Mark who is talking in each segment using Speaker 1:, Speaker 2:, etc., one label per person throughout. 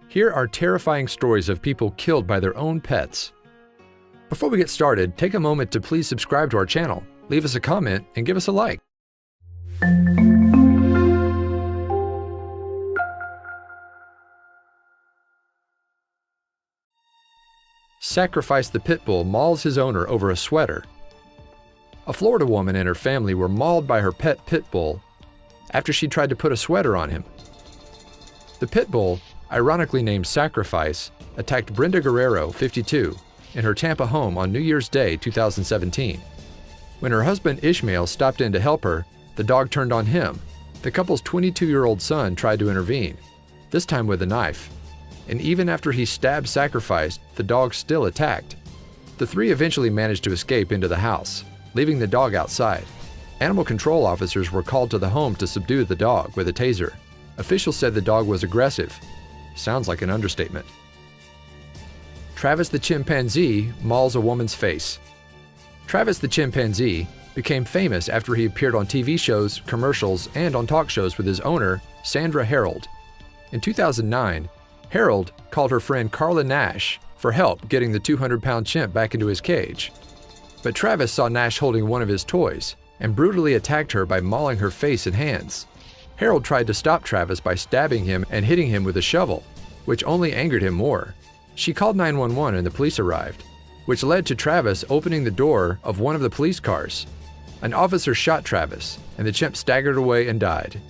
Speaker 1: Here are terrifying stories of people killed by their own pets. Before we get started, take a moment to please subscribe to our channel, leave us a comment, and give us a like. Sacrifice the pit bull mauls his owner over a sweater. A Florida woman and her family were mauled by her pet pit bull after she tried to put a sweater on him. The pit bull, ironically named Sacrifice, attacked Brenda Guerrero, 52, in her Tampa home on New Year's Day 2017. When her husband Ishmael stopped in to help her, the dog turned on him. The couple's 22-year-old son tried to intervene, this time with a knife. And even after he stabbed Sacrifice, the dog still attacked. The three eventually managed to escape into the house, leaving the dog outside. Animal control officers were called to the home to subdue the dog with a taser. Officials said the dog was aggressive. Sounds like an understatement. Travis the chimpanzee mauls a woman's face. Travis the chimpanzee became famous after he appeared on TV shows, commercials, and on talk shows with his owner, Sandra Harold. In 2009, Harold called her friend Carla Nash for help getting the 200-pound chimp back into his cage. But Travis saw Nash holding one of his toys and brutally attacked her by mauling her face and hands. Harold tried to stop Travis by stabbing him and hitting him with a shovel, which only angered him more. She called 911 and the police arrived, which led to Travis opening the door of one of the police cars. An officer shot Travis, and the chimp staggered away and died.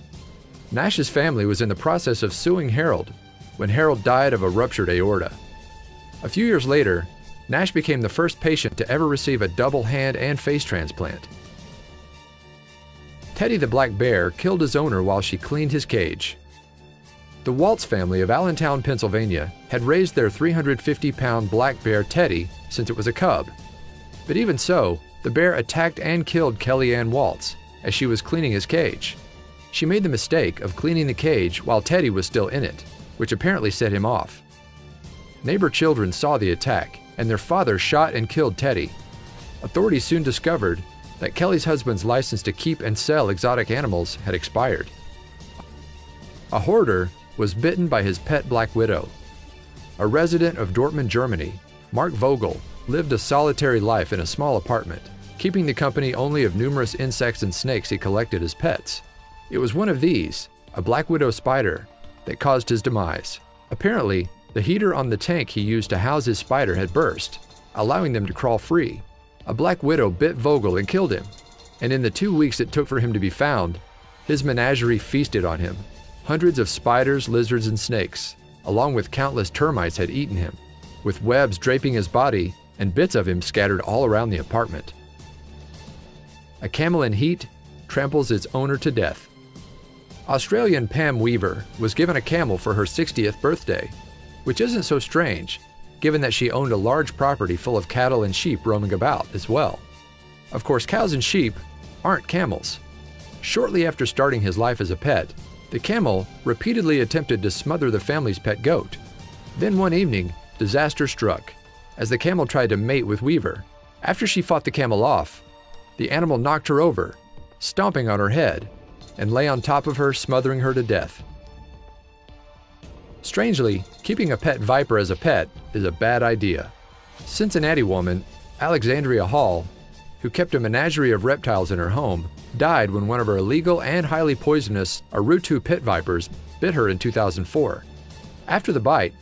Speaker 1: Nash's family was in the process of suing Harold when Harold died of a ruptured aorta. A few years later, Nash became the first patient to ever receive a double hand and face transplant. Teddy the black bear killed his owner while she cleaned his cage. The Waltz family of Allentown, Pennsylvania had raised their 350-pound black bear Teddy since it was a cub. But even so, the bear attacked and killed Kellyanne Waltz as she was cleaning his cage. She made the mistake of cleaning the cage while Teddy was still in it, which apparently set him off. Neighbor children saw the attack, and their father shot and killed Teddy. Authorities soon discovered that Kelly's husband's license to keep and sell exotic animals had expired. A hoarder was bitten by his pet black widow. A resident of Dortmund, Germany, Mark Vogel, lived a solitary life in a small apartment, keeping the company only of numerous insects and snakes he collected as pets. It was one of these, a black widow spider, that caused his demise. Apparently, the heater on the tank he used to house his spider had burst, allowing them to crawl free. A black widow bit Vogel and killed him, and in the 2 weeks it took for him to be found, his menagerie feasted on him. Hundreds of spiders, lizards, and snakes, along with countless termites, had eaten him, with webs draping his body and bits of him scattered all around the apartment. A camel in heat tramples its owner to death. Australian Pam Weaver was given a camel for her 60th birthday, which isn't so strange, given that she owned a large property full of cattle and sheep roaming about as well. Of course, cows and sheep aren't camels. Shortly after starting his life as a pet, the camel repeatedly attempted to smother the family's pet goat. Then one evening, disaster struck, as the camel tried to mate with Weaver. After she fought the camel off, the animal knocked her over, stomping on her head, and lay on top of her, smothering her to death. Strangely, keeping a pet viper as a pet is a bad idea. Cincinnati woman Alexandria Hall, who kept a menagerie of reptiles in her home, died when one of her illegal and highly poisonous Arutu pit vipers bit her in 2004. After the bite,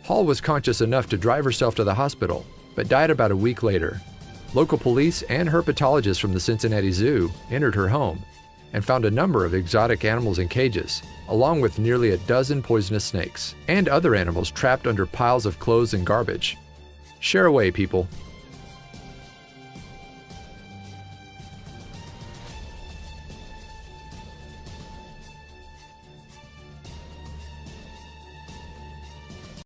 Speaker 1: Hall was conscious enough to drive herself to the hospital, but died about a week later. Local police and herpetologists from the Cincinnati Zoo entered her home and found a number of exotic animals in cages, along with nearly a dozen poisonous snakes, and other animals trapped under piles of clothes and garbage. Share away, people.